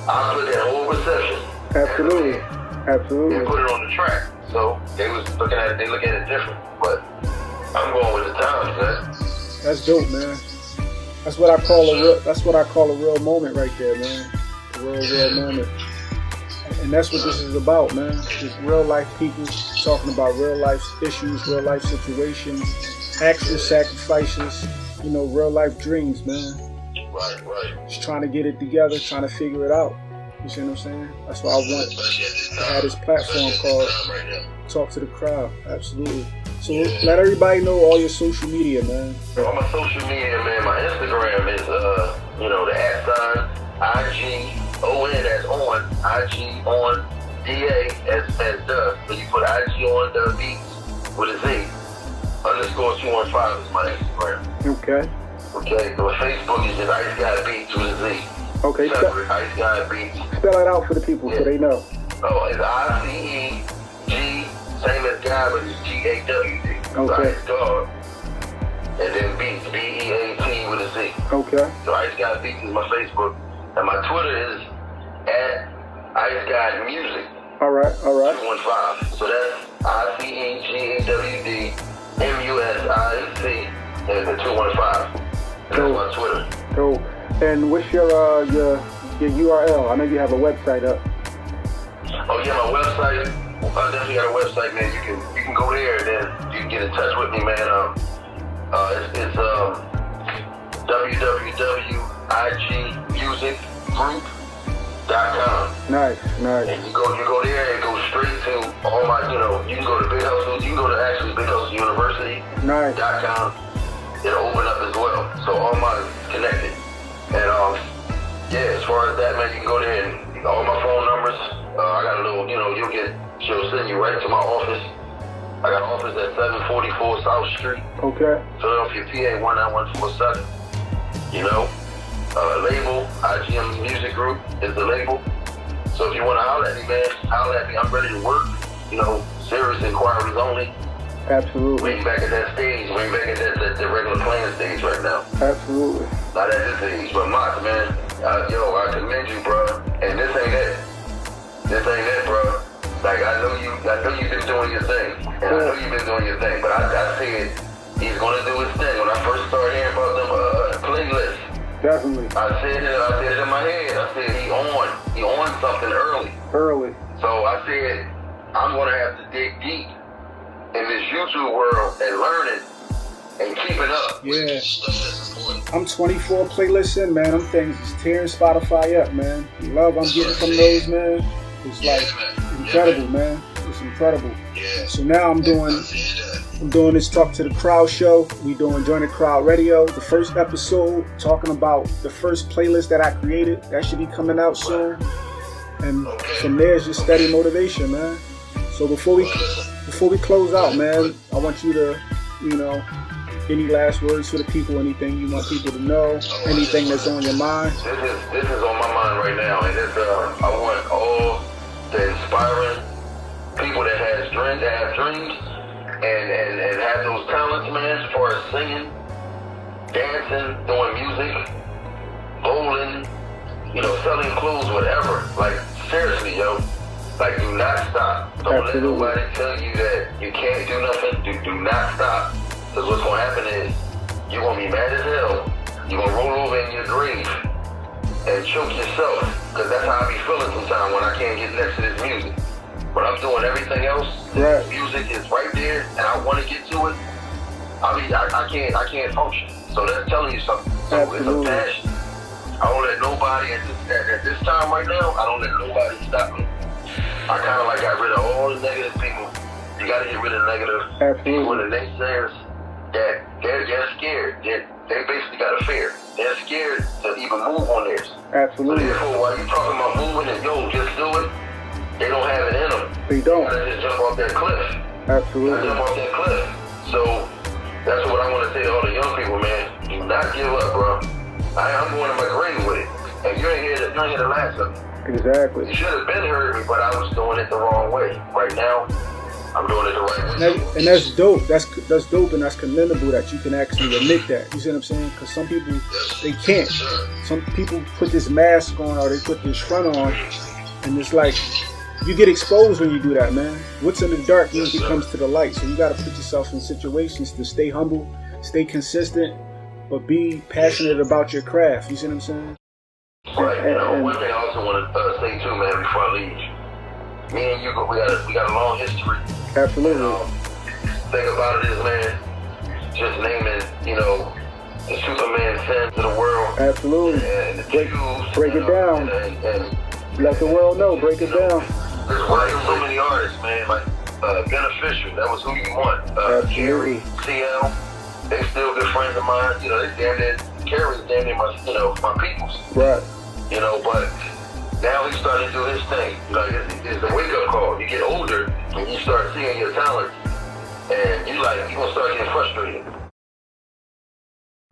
I put that whole reception. Absolutely. Absolutely. And put it on the track. So they look at it different. But I'm going with the times, man. That's dope, man. That's what I call a real moment right there, man. A real moment. And that's what this is about, man. Just real life people talking about real life issues, real life situations, actual sacrifices, real life dreams, man. Right. Just trying to get it together, trying to figure it out. You see what I'm saying? That's why I want to have this platform called Talk to the Crowd. Absolutely. So let everybody know all your social media, man. All my social media, man. My Instagram is, the @ IGON, that's on, IG on, DA as the. So you put IG on the Beats with a Z. _215 is my Instagram. Okay. Okay, so Facebook is just Ice Gawd Beatz with a Z. Okay, Separate, Ice Gawd Beatz. Spell it out for the people so they know. Oh, it's ICEG, same as God, but it's GAWD. Okay. Ice Gawd. And then Beatz, BEAT with a Z. Okay. So Ice Gawd Beatz is my Facebook. And my Twitter is @Ice Gawd Music. All right. 215. So that's ICEGAWD MUSIC and the 215. And that's my Twitter. Cool. And what's your URL? I know you have a website up. Oh yeah, my website. I definitely got a website, man. You can go there and then you can get in touch with me, man. It's www.igmusicgroup.com. Nice. And you go there and go straight to all my, you can go to Big Hustle, you can go to actually Big Hustle University.com. Nice. It'll open up as well. So all mine is connected. And as far as that, man, you can go there and all my phone numbers. I got a little, she'll send you right to my office. I got an office at 744 South Street. Okay. Philadelphia, PA 19147. Label, IGM Music Group is the label. So if you want to holler at me, man, holler at me. I'm ready to work. Serious inquiries only. Absolutely. We ain't back at that stage. We ain't back at the regular playing stage right now. Absolutely. Not at this age. But Motz, man, I commend you, bro. And this ain't it. This ain't it, bro. Like, I know you've been doing your thing. And I know you've been doing your thing. But I said he's going to do his thing. When I first started hearing about them playlists. Definitely. I said it in my head. I said he on something early. So I said, I'm going to have to dig deep in this YouTube world and learn it and keep it up. Yeah. I'm 24 playlists in, man. Them things is tearing Spotify up, man. The love I'm getting from those, man, it's incredible, man. It's incredible. Yeah. So now I'm doing this Talk to the Crowd show. We doing JoinDaCrowd Radio. The first episode talking about the first playlist that I created. That should be coming out soon. And from there it's just steady motivation, man. So before we close out, man, I want you to, any last words for the people, anything you want people to know, anything that's on your mind. This is on my mind right now, and I want all the inspiring people that have dreams and have those talents, man, as far as singing, dancing, doing music, bowling, selling clothes, whatever. Like, seriously, yo. Like, do not stop. Don't let nobody tell you that you can't do nothing. Do not stop. Because what's going to happen is you're going to be mad as hell. You're going to roll over in your grave and choke yourself. Because that's how I be feeling sometimes when I can't get next to this music. But I'm doing everything else. Right. Music is right there, and I want to get to it. I can't function. So that's telling you something. So Absolutely. It's a passion. I don't let nobody at this time right now. I don't let nobody stop me. I kind of got rid of all the negative people. You got to get rid of negative people and the naysayers that they're scared. They basically got a fear. They're scared to even move on this. Absolutely. So therefore, while you're talking about moving and just do it, they don't have it in them. They don't. You gotta just jump off that cliff. Absolutely. Jump off that cliff. So that's what I want to say to all the young people, man. Do not give up, bro. I'm going to my grave with it. And you ain't here to last of me. Exactly. You should have been heard me, but I was doing it the wrong way. Right now, I'm doing it the right way. And that's dope. That's dope, and that's commendable that you can actually admit that. You see what I'm saying? Because some people, they can't. Some people put this mask on or they put this front on, and it's like, you get exposed when you do that, man. What's in the dark usually comes to the light. So you got to put yourself in situations to stay humble, stay consistent, but be passionate about your craft. You see what I'm saying? Right. And one thing I also want to say too, man, before I leave. Me and you, we got a long history. Absolutely. Thing about it is, man, just naming, the Superman sins of the world. Absolutely. And the break it down. And let the world know. Break it down. There's so many artists, man. Like Beneficial, that was who you want. Jerry, CL, they still good friends of mine. They damn near Carrie's damn near my peoples. Right. But now he's starting to do his thing. It's a wake-up call. You get older and you start seeing your talent, and you're gonna start getting frustrated.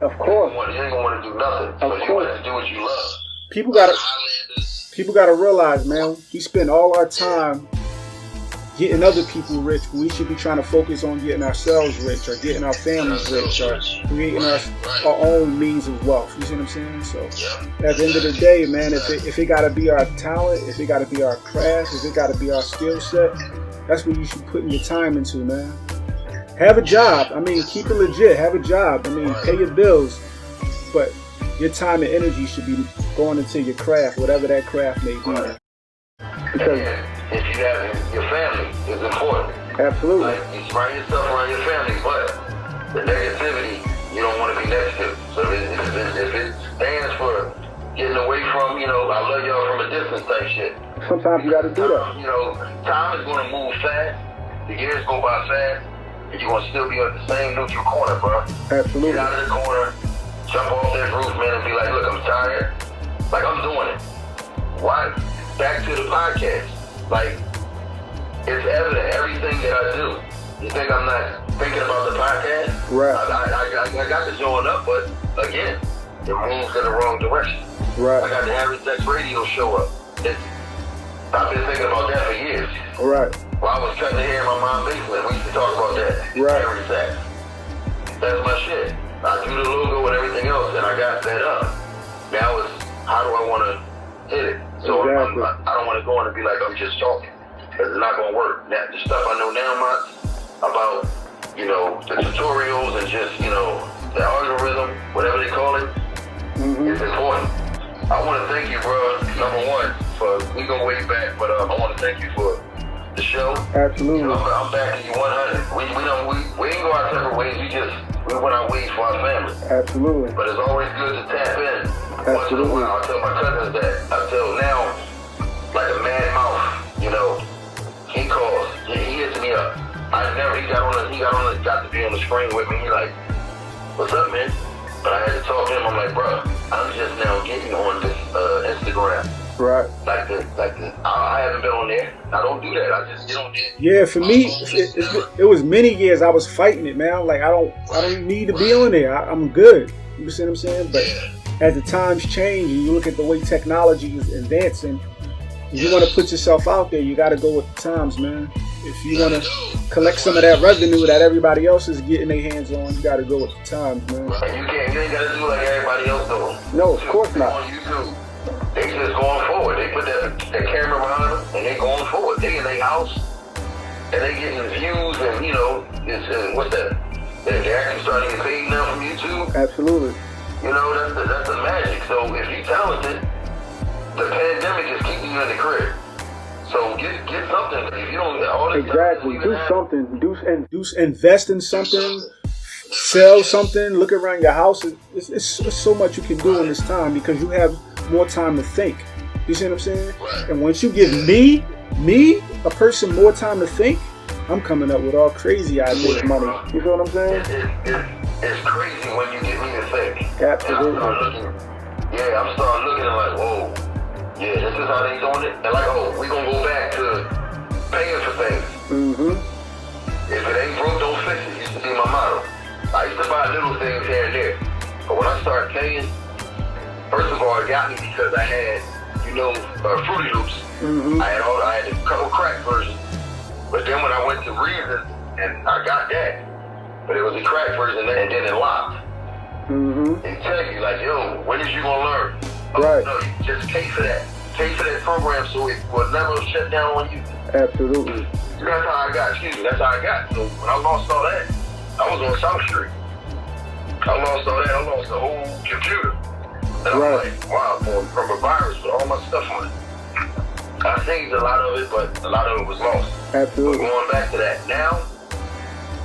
Of course. You ain't gonna want to do nothing. So you want to do what you love. People gotta realize, man, we spend all our time getting other people rich, but we should be trying to focus on getting ourselves rich or getting our families rich or creating our own means of wealth. You see what I'm saying? So at the end of the day, man, if it gotta be our talent, if it gotta be our craft, if it gotta be our skill set, that's what you should put your time into, man. Have a job. I mean, keep it legit. Have a job. I mean, pay your bills, but your time and energy should be going into your craft, whatever that craft may be. Because if you have your family is important. Absolutely. You surround yourself around your family, but the negativity you don't want to be next to. So if it stands for getting away from, I love y'all from a distance type shit. Sometimes you got to do that. Time is going to move fast. The years go by fast, and you're going to still be at the same neutral corner, bro. Absolutely. Get out of the corner, jump off that roof, man, and be like, look, I'm tired. Like, I'm doing it. Why? Back to the podcast. Like, it's evident, everything that I do. You think I'm not thinking about the podcast? Right. I got to join up, but again, it moves in the wrong direction. Right. I got the Issac Radio show up. I've been thinking about that for years. Right. While I was cutting the hair in my mom's basement, we used to talk about that. Right. Issac. That's my shit. I drew the logo and everything else, and I got that up. Now it's, how do I want to hit it? So exactly. I don't want to go in and be like, I'm just talking. Because it's not going to work. Now, the stuff I know now, about, the tutorials and just, the algorithm, whatever they call it, it's important. I want to thank you, bro, number one, we go way back, but I want to thank you for the show. Absolutely. I'm backing you 100. We ain't go our separate ways. We went our ways for our family. Absolutely. But it's always good to tap in. Once in a while, I tell my cousins that. Until now, like a mad mouth, he calls, he hits me up. He got to be on the screen with me. He like, what's up, man? But I had to talk to him. I'm like, bro, I'm just now getting on this Instagram. Right. Like I haven't been on there. I don't do that. I just get on there. Yeah, for me, it was many years I was fighting it, man. Like I don't need to be on there. I'm good. You see what I'm saying? But as the times change and you look at the way technology is advancing, if you want to put yourself out there, you got to go with the times, man. If you want to collect some of that revenue that everybody else is getting their hands on, you got to go with the times, man. You ain't got to do like everybody else doing. No, of course not. On YouTube, they just going forward. They put that camera behind them and they going forward. They in their house and they getting views and it's what's that? They're actually starting to get paid now from YouTube. Absolutely. That's the magic. So if you're talented, the pandemic is keeping you in the crib. So get something. If you don't get all this exactly, do something. Invest in something. Sell something. Look around your house. It's so much you can do in this time because you have more time to think. You see what I'm saying? Right. And once you give me, a person, more time to think, I'm coming up with all crazy ideas, money. You feel what I'm saying? It's crazy when you get me to think. Absolutely. I'm starting looking and like, whoa, yeah, this is how they doing it. And like, oh, we gonna go back to paying for things. Mm-hmm. If it ain't broke, don't fix it. Used to be my motto. I used to buy little things here and there, but when I started paying, first of all, it got me because I had, Fruity Loops. Mm-hmm. I had a couple crack versions. But then when I went to Reason, and I got that, but it was a crack version, and then it locked. Mm-hmm. They tell you, like, yo, when is you gonna learn? Right. No, you just pay for that. Pay for that program so it will never shut down on you. Absolutely. That's how I got, that's how I got. So when I lost all that, I was on South Street. I lost all that, I lost the whole computer. And I'm like, wow, from a virus with all my stuff on it. I saved a lot of it, but a lot of it was lost. Absolutely. But going back to that now,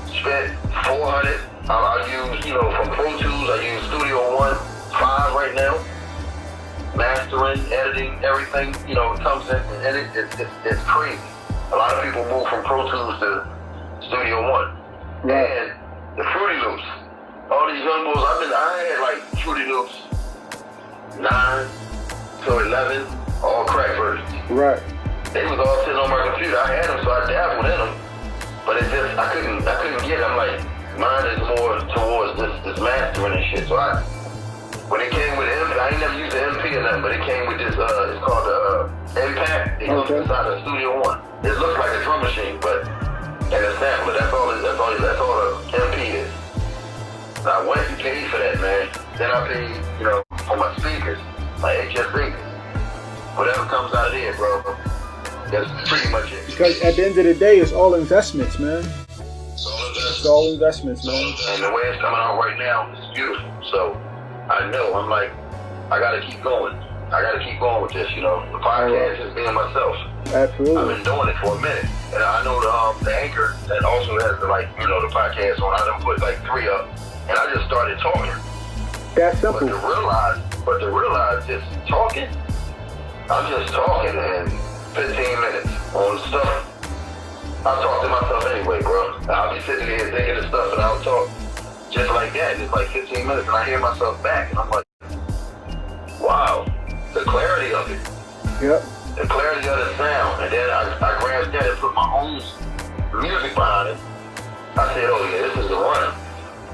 spent $400. I use, from Pro Tools, I use Studio One 5 right now. Mastering, editing, everything, it comes in, and it's crazy. A lot of people move from Pro Tools to Studio One. Right. And the Fruity Loops, all these young boys, I had like Fruity Loops 9 to 11, all crack versions. Right. They was all sitting on my computer. I had them, so I dabbled in them. But it just, I couldn't get it. I'm like, mine is more towards this mastering and shit. So when it came with MP, I ain't never used the MP or nothing, but it came with this, it's called the Impact. It goes inside the Studio One. It looks like a drum machine, and a sampler. That's all the MP is. So I went and paid for that, man. Then I paid, for my speakers, my HSC. Whatever comes out of there, bro. That's pretty much it. Because at the end of the day, it's all investments, man. It's all investments, man. And the way it's coming out right now is beautiful. So I know, I'm like, I gotta keep going. I gotta keep going with this, The podcast is being myself. Absolutely. I've been doing it for a minute. And I know the anchor that also has the podcast on. I done put like 3 up. And I just started talking. That's simple. But to realize just talking, I'm just talking in 15 minutes on stuff. I talk to myself anyway, bro. I'll be sitting here thinking of stuff and I'll talk just like that. It's like 15 minutes and I hear myself back and I'm like, wow, the clarity of it. Yep. The clarity of the sound. And then I grabbed that and put my own music behind it. I said, oh yeah, this is the one.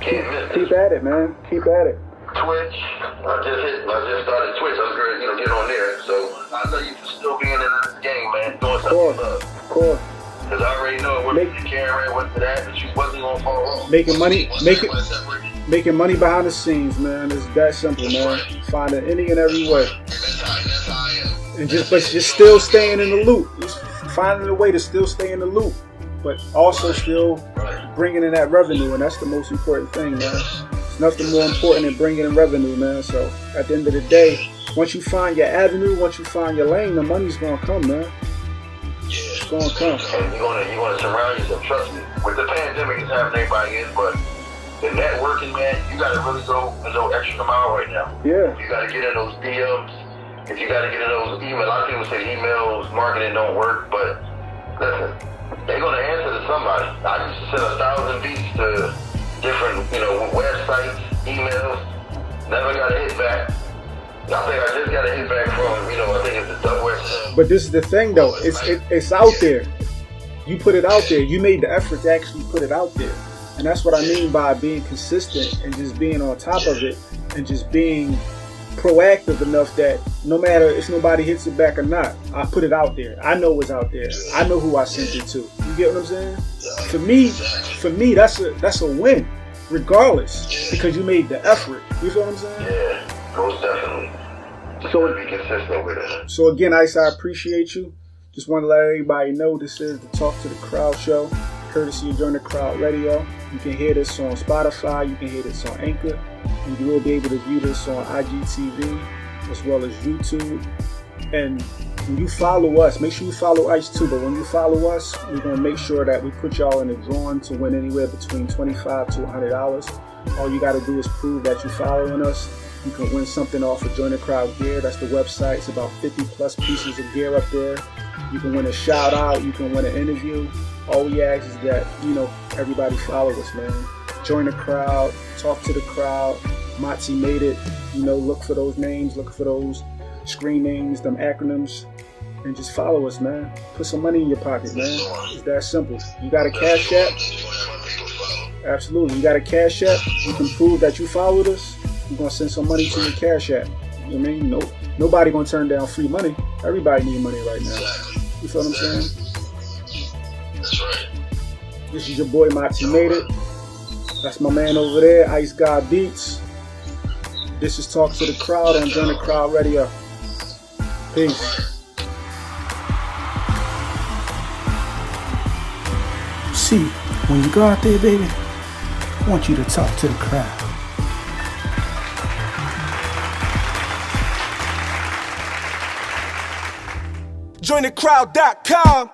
Can't miss it. Keep at it, man. Keep at it. Twitch. I just started Twitch. I was going to get on there. So I know you for still being in this game, man. Doing something you love. Of course. Because I already know it went to Karen, went to that, but you wasn't going to fall off. Making money behind the scenes, man. It's that simple, man. Finding any and every way. That's how I am. And just still staying in the loop. Just finding a way to still stay in the loop. But also still bringing in that revenue. And that's the most important thing, man. There's nothing more important than bringing in revenue, man. So at the end of the day, once you find your avenue, once you find your lane, the money's going to come, man. It's going to come. And you're going to surround yourself, trust me. With the pandemic, it's having everybody in, but the networking, man, you got to really go extra mile right now. Yeah. You got to get in those DMs. If you got to get in those emails, a lot of people say emails, marketing don't work, but listen, they're going to answer to somebody. I used to send 1,000 beats to different, websites, emails, never got a hit back. I think I just got a hit back from, I think it's the West. But this is the thing, though. It's out there. You put it out there. You made the effort to actually put it out there. And that's what I mean by being consistent and just being on top of it and just being proactive enough that no matter if nobody hits it back or not, I put it out there. I know it's out there. I know who I sent it to. You get what I'm saying? For me, that's a win, regardless, because you made the effort. You feel what I'm saying? Yeah, most definitely. So be consistent with it. So again, Ice, I appreciate you. Just want to let everybody know this is the Talk to the Crowd show, courtesy of JoinDaCrowd Radio. You can hear this on Spotify. You can hear this on Anchor. And you will be able to view this on IGTV as well as YouTube. And when you follow us, make sure you follow Ice too. But when you follow us, we're going to make sure that we put y'all in a drawing to win anywhere between $25 to $100. All you got to do is prove that you're following us. You can win something off of JoinDaCrowd gear. That's the website. It's about 50 plus pieces of gear up there. You can win a shout out. You can win an interview. All we ask is that, everybody follow us, man. Join the crowd, talk to the crowd. MotzyMadeIt, look for those names, look for those screen names, them acronyms, and just follow us, man. Put some money in your pocket, man. It's that simple. You got a Cash App? Absolutely. You got a Cash App? You can prove that you followed us. We're going to send some money to your Cash App. You know what I mean? Nobody going to turn down free money. Everybody need money right now. You feel what I'm saying? That's right. This is your boy MotzyMadeIt. That's my man over there, Ice Gawd Beatz. This is Talk to the Crowd on JoinDaCrowd Radio. Peace. See, when you go out there, baby, I want you to talk to the crowd. JoinDaCrowd.com